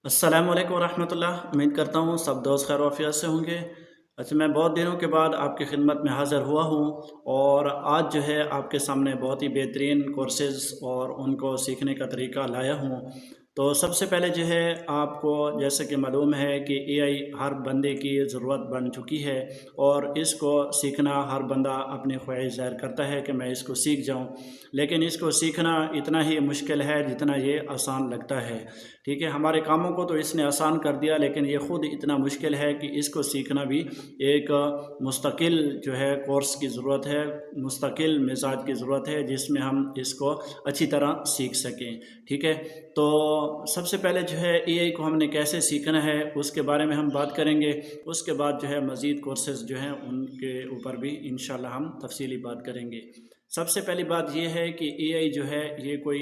अस्सलाम वालेकुम रहमतुल्लाह। उम्मीद करता हूँ सब दोस्त खैर आफियत से होंगे। अच्छा, मैं बहुत दिनों के बाद आपकी खिदमत में हाज़िर हुआ हूँ और आज जो है आपके सामने बहुत ही बेहतरीन कोर्सेज़ और उनको सीखने का तरीका लाया हूँ। तो सबसे पहले जो है आपको जैसे कि मालूम है कि एआई हर बंदे की ज़रूरत बन चुकी है और इसको सीखना हर बंदा अपनी ख्वाहिश ज़ाहिर करता है कि मैं इसको सीख जाऊँ, लेकिन इसको सीखना इतना ही मुश्किल है जितना ये आसान लगता है। ठीक है, हमारे कामों को तो इसने आसान कर दिया, लेकिन ये ख़ुद इतना मुश्किल है कि इसको सीखना भी एक मुस्तकिल जो है कोर्स की ज़रूरत है, मुस्तकिल मिजाज की ज़रूरत है जिसमें हम इसको अच्छी तरह सीख सकें। ठीक है, तो सबसे पहले जो है एआई को हमने कैसे सीखना है उसके बारे में हम बात करेंगे। उसके बाद जो है मज़ीद कोर्सेज़ जो हैं उनके ऊपर भी इंशाल्लाह हम तफसीली बात करेंगे। सबसे पहली बात ये है कि एआई जो है ये कोई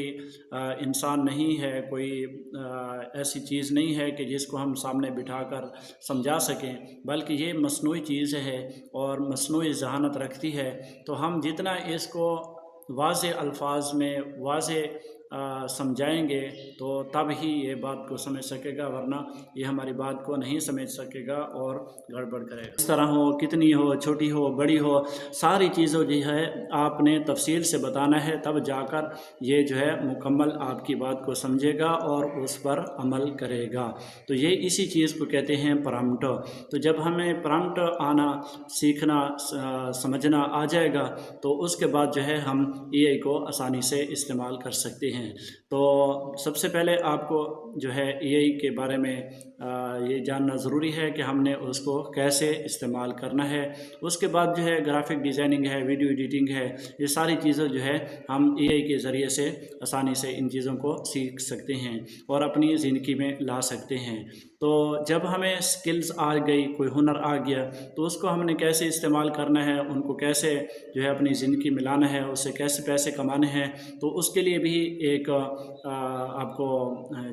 इंसान नहीं है, कोई ऐसी चीज़ नहीं है कि जिसको हम सामने बिठाकर समझा सकें, बल्कि ये मसनूई चीज़ है और मसनूई ज़हानत रखती है। तो हम जितना इसको वाज़े अल्फाज में वाज़े समझाएंगे तो तब ही ये बात को समझ सकेगा, वरना ये हमारी बात को नहीं समझ सकेगा और गड़बड़ करेगा। इस तरह हो, कितनी हो, छोटी हो, बड़ी हो, सारी चीज़ों जो है आपने तफसील से बताना है, तब जाकर ये जो है मुकम्मल आपकी बात को समझेगा और उस पर अमल करेगा। तो ये इसी चीज़ को कहते हैं प्रॉम्प्ट। तो जब हमें प्रॉम्प्ट आना, सीखना, समझना आ जाएगा तो उसके बाद जो है हम एआई को आसानी से इस्तेमाल कर सकते हैं। तो सबसे पहले आपको जो है एआई के बारे में ये जानना ज़रूरी है कि हमने उसको कैसे इस्तेमाल करना है। उसके बाद जो है ग्राफिक डिज़ाइनिंग है, वीडियो एडिटिंग है, ये सारी चीज़ें जो है हम एआई के ज़रिए से आसानी से इन चीज़ों को सीख सकते हैं और अपनी ज़िंदगी में ला सकते हैं। तो जब हमें स्किल्स आ गई, कोई हुनर आ गया, तो उसको हमने कैसे इस्तेमाल करना है, उनको कैसे जो है अपनी ज़िंदगी में लाना है, उससे कैसे पैसे कमाने हैं, तो उसके लिए भी एक आपको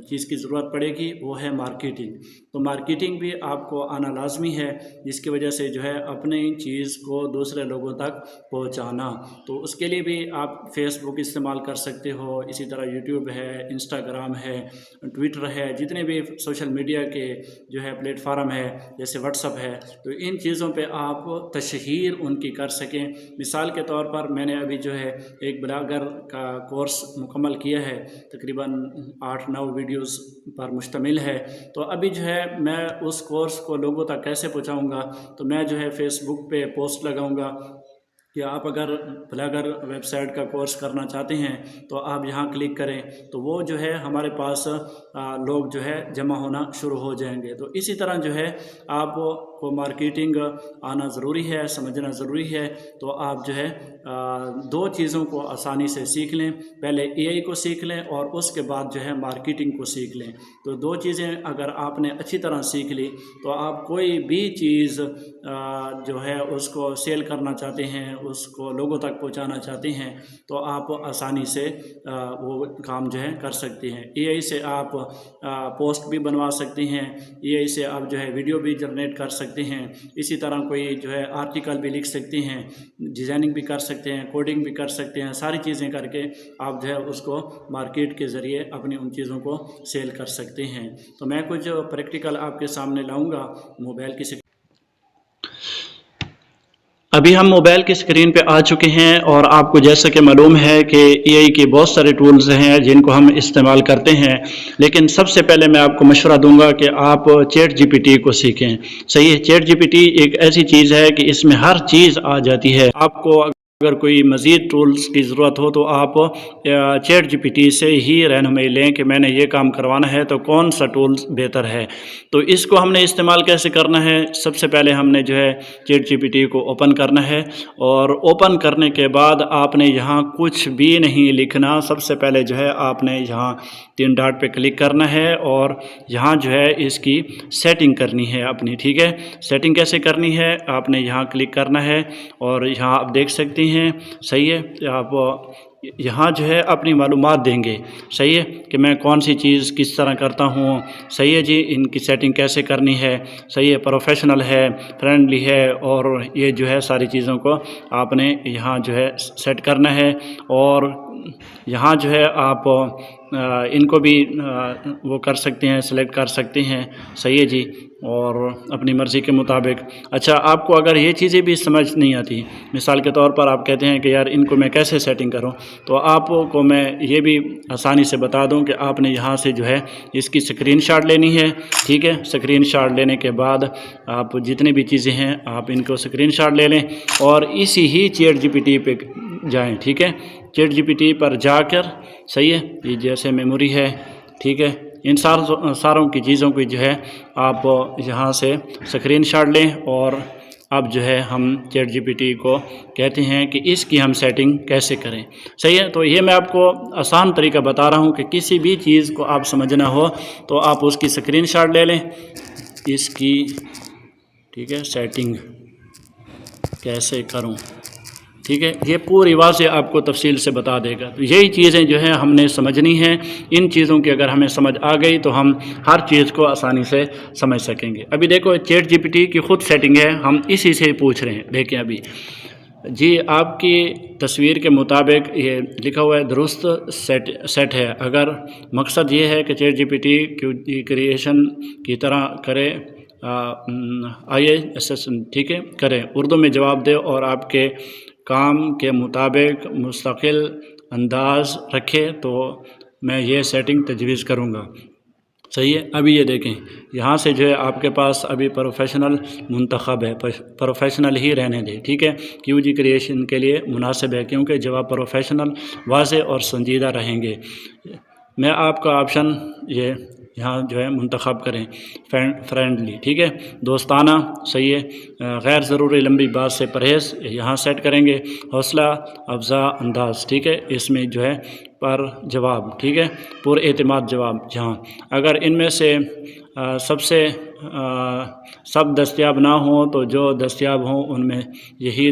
चीज़ की ज़रूरत पड़ेगी, वो है मार्केटिंग। तो मार्केटिंग भी आपको आना लाजमी है, जिसकी वजह से जो है अपनी चीज़ को दूसरे लोगों तक पहुंचाना। तो उसके लिए भी आप फेसबुक इस्तेमाल कर सकते हो, इसी तरह यूट्यूब है, इंस्टाग्राम है, ट्विटर है, जितने भी सोशल मीडिया के जो है प्लेटफार्म है, जैसे व्हाट्सअप है, तो इन चीज़ों पे आप तशहीर उनकी कर सकें। मिसाल के तौर पर मैंने अभी जो है एक ब्लॉगर का कोर्स मुकम्मल किया है, तकरीबन 8-9 वीडियोस पर मुश्तमिल है। तो अभी जो है मैं उस कोर्स को लोगों तक कैसे पहुंचाऊंगा, तो मैं जो है फेसबुक पे पोस्ट लगाऊंगा कि आप अगर ब्लॉगर वेबसाइट का कोर्स करना चाहते हैं तो आप यहाँ क्लिक करें, तो वो जो है हमारे पास लोग जो है जमा होना शुरू हो जाएंगे। तो इसी तरह जो है आपको मार्केटिंग आना ज़रूरी है, समझना ज़रूरी है। तो आप जो है दो चीज़ों को आसानी से सीख लें, पहले एआई को सीख लें और उसके बाद जो है मार्केटिंग को सीख लें। तो दो चीज़ें अगर आपने अच्छी तरह सीख ली तो आप कोई भी चीज़ जो है उसको सेल करना चाहते हैं, उसको लोगों तक पहुंचाना चाहते हैं, तो आप आसानी से वो काम जो है कर सकते हैं। एआई से आप पोस्ट भी बनवा सकते हैं, एआई से आप जो है वीडियो भी जनरेट कर सकते हैं, इसी तरह कोई जो है आर्टिकल भी लिख सकते हैं, डिज़ाइनिंग भी कर सकते हैं, कोडिंग भी कर सकते हैं। सारी चीज़ें करके आप जो है उसको मार्केट के ज़रिए अपनी उन चीज़ों को सेल कर सकते हैं। तो मैं कुछ प्रैक्टिकल आपके सामने लाऊंगा मोबाइल की। अभी हम मोबाइल की स्क्रीन पे आ चुके हैं और आपको जैसा कि मालूम है कि एआई के बहुत सारे टूल्स हैं जिनको हम इस्तेमाल करते हैं, लेकिन सबसे पहले मैं आपको मशवरा दूंगा कि आप चैट जीपीटी को सीखें। सही है, चैट जीपीटी एक ऐसी चीज़ है कि इसमें हर चीज़ आ जाती है। आपको अगर कोई मज़ीद टूल्स की ज़रूरत हो तो आप चैट जीपीटी से ही रहनुमाई लें कि मैंने ये काम करवाना है तो कौन सा टूल्स बेहतर है। तो इसको हमने इस्तेमाल कैसे करना है, सबसे पहले हमने जो है चैट जीपीटी को ओपन करना है और ओपन करने के बाद आपने यहाँ कुछ भी नहीं लिखना। सबसे पहले जो है आपने यहाँ 3 डॉट पे क्लिक करना है और यहाँ जो है इसकी सेटिंग करनी है अपनी। ठीक है, सेटिंग कैसे करनी है, आपने यहाँ क्लिक करना है और यहाँ आप देख सकते हैं। सही है, आप यहाँ जो है अपनी मालूमात देंगे। सही है कि मैं कौन सी चीज़ किस तरह करता हूँ। सही है जी, इनकी सेटिंग कैसे करनी है। सही है, प्रोफेशनल है, फ्रेंडली है, और ये जो है सारी चीज़ों को आपने यहाँ जो है सेट करना है। और यहाँ जो है आप इनको भी वो कर सकते हैं, सेलेक्ट कर सकते हैं। सही है जी, और अपनी मर्ज़ी के मुताबिक। अच्छा, आपको अगर ये चीज़ें भी समझ नहीं आती, मिसाल के तौर पर आप कहते हैं कि यार इनको मैं कैसे सेटिंग करूं, तो आपको मैं ये भी आसानी से बता दूं कि आपने यहाँ से जो है इसकी स्क्रीनशॉट लेनी है। ठीक है, स्क्रीनशॉट लेने के बाद आप जितनी भी चीज़ें हैं आप इनको स्क्रीनशॉट ले लें और इसी ही ChatGPT पे जाएं। ठीक है, ChatGPT पर जाकर, सही है, ये जैसे मेमोरी है, ठीक है, इन सारों की चीज़ों की जो है आप यहाँ से स्क्रीनशॉट लें और अब जो है हम ChatGPT को कहते हैं कि इसकी हम सेटिंग कैसे करें। सही है, तो ये मैं आपको आसान तरीका बता रहा हूँ कि किसी भी चीज़ को आप समझना हो तो आप उसकी स्क्रीनशॉट ले लें, इसकी, ठीक है, सेटिंग कैसे करूँ। ठीक है, ये पूरी बात से आपको तफसील से बता देगा। तो यही चीज़ें जो है हमने समझनी हैं। इन चीज़ों की अगर हमें समझ आ गई तो हम हर चीज़ को आसानी से समझ सकेंगे। अभी देखो ChatGPT की ख़ुद सेटिंग है, हम इसी से पूछ रहे हैं। देखिए अभी जी, आपकी तस्वीर के मुताबिक ये लिखा हुआ है दुरुस्त सेट है। अगर मकसद ये है कि ChatGPT की क्रिएशन की तरह करे, IASS, ठीक है, करें, उर्दू में जवाब दे और आपके काम के मुताबिक मुस्तकिल अंदाज रखे, तो मैं ये सेटिंग तजवीज़ करूँगा। सही है, अभी ये देखें यहाँ से जो है आपके पास अभी प्रोफेशनल मुंतखब है, प्रोफेशनल ही रहने दें। ठीक है, QG क्रिएशन के लिए मुनासिब है क्योंकि जवाब प्रोफेशनल, वाज़े और संजीदा रहेंगे। मैं आपका ऑप्शन ये यहाँ जो है मुंतखब करें, फ्रेंडली, ठीक है, दोस्ताना, सही है, गैर ज़रूरी लंबी बात से परहेज़ यहाँ सेट करेंगे, हौसला अफजा अंदाज, ठीक है, इसमें जो है पर जवाब, ठीक है, पुर एतमाद जवाब। जहाँ अगर इनमें से सबसे सब दस्तयाब ना हों तो जो दस्तयाब हों उनमें यही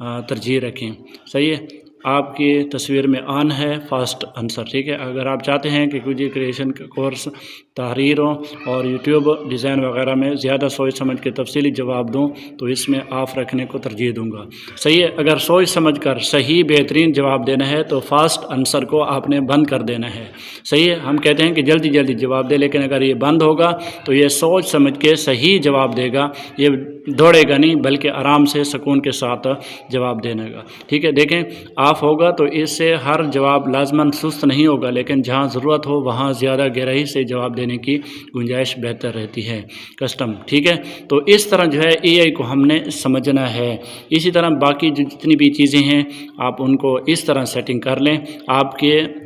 तरजीह रखें। सही है, आपकी तस्वीर में ऑन है फास्ट आंसर। ठीक है, अगर आप चाहते हैं कि QG क्रिएशन का कोर्स तहरीरों और यूट्यूब डिज़ाइन वगैरह में ज़्यादा सोच समझ के तफसीली जवाब दूं तो इसमें ऑफ़ रखने को तरजीह दूंगा। सही है, अगर सोच समझ कर सही बेहतरीन जवाब देना है तो फास्ट आंसर को आपने बंद कर देना है। सही है, हम कहते हैं कि जल्दी जल्दी जवाब दे, लेकिन अगर ये बंद होगा तो ये सोच समझ के सही जवाब देगा, ये दौड़ेगा नहीं बल्कि आराम से सुकून के साथ जवाब देने का। ठीक है, देखें ऑफ होगा तो इससे हर जवाब लाजमन सुस्त नहीं होगा, लेकिन जहाँ ज़रूरत हो वहाँ ज़्यादा गहराई से जवाब देने की गुंजाइश बेहतर रहती है, कस्टम। ठीक है, तो इस तरह जो है AI को हमने समझना है। इसी तरह बाकी जो जितनी भी चीज़ें हैं आप उनको इस तरह सेटिंग कर लें।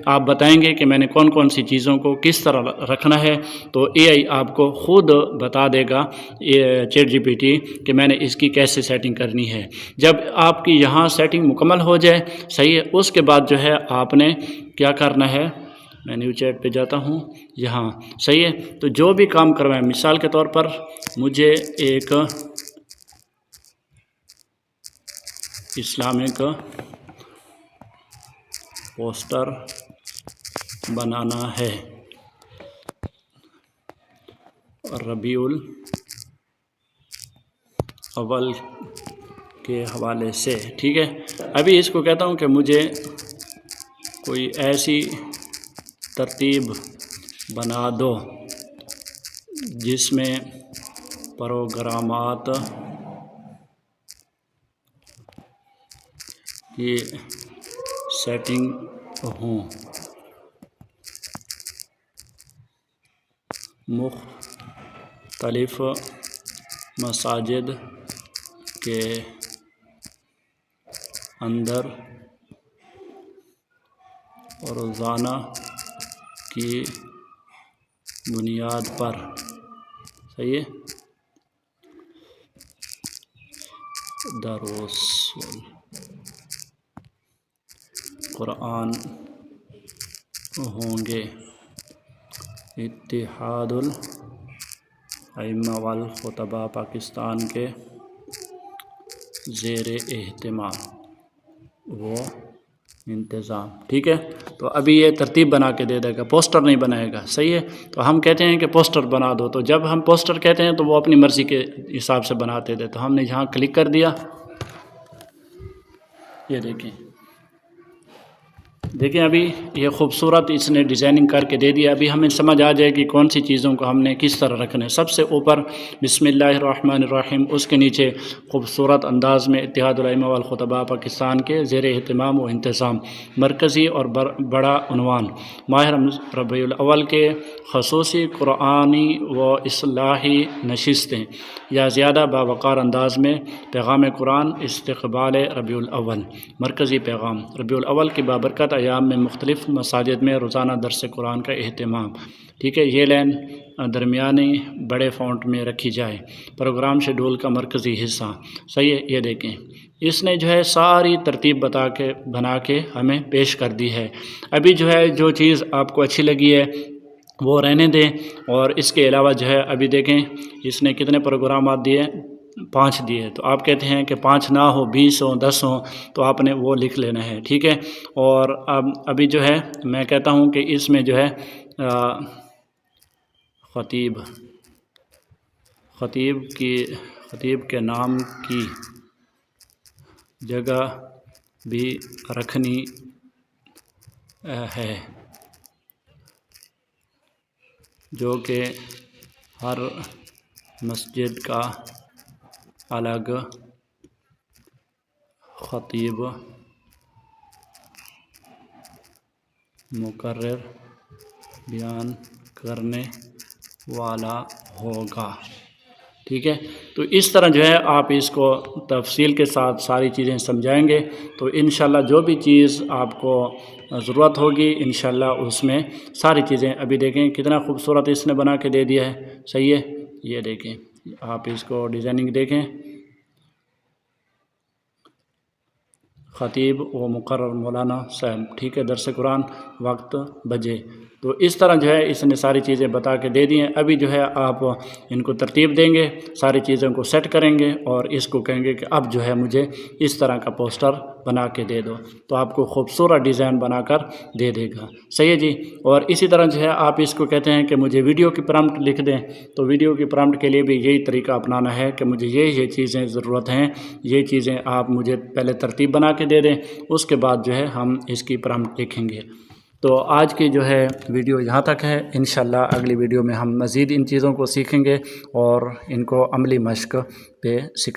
आप बताएंगे कि मैंने कौन कौन सी चीज़ों को किस तरह रखना है, तो AI आपको ख़ुद बता देगा, ChatGPT, कि मैंने इसकी कैसे सेटिंग करनी है। जब आपकी यहाँ सेटिंग मुकम्मल हो जाए, सही है, उसके बाद जो है आपने क्या करना है, मैं न्यू चैट पे जाता हूँ यहाँ, सही है, तो जो भी काम करवाएं, मिसाल के तौर पर मुझे एक इस्लामिक पोस्टर बनाना है रबीउल अव्वल के हवाले से। ठीक है, अभी इसको कहता हूँ कि मुझे कोई ऐसी तरतीब बना दो जिसमें प्रोग्रामात की सेटिंग हों, मुख्तलिफ मसाजिद के अंदर रोज़ाना की बुनियाद पर, सही है, दरोस कुरान होंगे, इत्तिहादुल अइम्मा वल खुतबा पाकिस्तान के ज़ेरे एहतमाम वो इंतज़ाम। ठीक है, तो अभी ये तरतीब बना के दे देगा, पोस्टर नहीं बनाएगा। सही है, तो हम कहते हैं कि पोस्टर बना दो, तो जब हम पोस्टर कहते हैं तो वो अपनी मर्ज़ी के हिसाब से बनाते थे। तो हमने यहाँ क्लिक कर दिया, ये देखें دیکھیں ابھی یہ خوبصورت اس نے ڈیزائننگ کر کے دے دیا. ابھی ہمیں سمجھ آ جائے کہ کون سی چیزوں کو ہم نے کس طرح رکھنا ہے. سب سے اوپر بسم اللہ الرحمن الرحیم، اس کے نیچے خوبصورت انداز میں اتحاد الائمہ والخطباء پاکستان کے زیر اہتمام و انتظام مرکزی اور بڑا عنوان ماہ ربیع الاول کے خصوصی قرآنی و اصلاحی نشستیں یا زیادہ باوقار انداز میں پیغام قرآن استقبال ربیع الاول. مرکزی پیغام: ربیع الاول کی بابرکت ایام میں مختلف مساجد میں روزانہ درس قرآن کا اہتمام. ٹھیک ہے، یہ لائن درمیانی بڑے فونٹ میں رکھی جائے. پروگرام شیڈول کا مرکزی حصہ. صحیح ہے، یہ دیکھیں اس نے جو ہے ساری ترتیب بنا کے ہمیں پیش کر دی ہے. ابھی جو ہے جو چیز آپ کو اچھی لگی ہے وہ رہنے دیں، اور اس کے علاوہ جو ہے ابھی دیکھیں اس نے کتنے پروگرامات دیے، 5 دیے. تو آپ کہتے ہیں کہ 5 نہ ہو، 20 ہوں، 10 ہوں، تو آپ نے وہ لکھ لینا ہے. ٹھیک ہے، اور ابھی جو ہے میں کہتا ہوں کہ اس میں جو ہے خطیب کے نام کی جگہ بھی رکھنی ہے، جو کہ ہر مسجد کا الگ خطیب مقرر بیان کرنے والا ہوگا. ٹھیک ہے، تو اس طرح جو ہے آپ اس کو تفصیل کے ساتھ ساری چیزیں سمجھائیں گے تو انشاءاللہ جو بھی چیز آپ کو ضرورت ہوگی انشاءاللہ اس میں ساری چیزیں. ابھی دیکھیں کتنا خوبصورت اس نے بنا کے دے دیا ہے. صحیح ہے، یہ دیکھیں آپ اس کو ڈیزائننگ دیکھیں. خطیب و مقرر مولانا صاحب. ٹھیک ہے، درس قرآن وقت بجے. تو اس طرح جو ہے اس نے ساری چیزیں بتا کے دے دی ہیں. ابھی جو ہے آپ ان کو ترتیب دیں گے، ساری چیزوں کو سیٹ کریں گے اور اس کو کہیں گے کہ اب جو ہے مجھے اس طرح کا پوسٹر بنا کے دے دو، تو آپ کو خوبصورت ڈیزائن بنا کر دے دے گا. صحیح ہے جی. اور اسی طرح جو ہے آپ اس کو کہتے ہیں کہ مجھے ویڈیو کی پرامپٹ لکھ دیں، تو ویڈیو کی پرامپٹ کے لیے بھی یہی طریقہ اپنانا ہے کہ مجھے یہ چیزیں ضرورت ہیں، یہ چیزیں آپ مجھے پہلے ترتیب بنا کے دے دیں، اس کے بعد جو ہے ہم اس کی پرامپٹ لکھیں گے. تو آج کی جو ہے ویڈیو یہاں تک ہے. انشاءاللہ اگلی ویڈیو میں ہم مزید ان چیزوں کو سیکھیں گے اور ان کو عملی مشق پہ سکھائیں.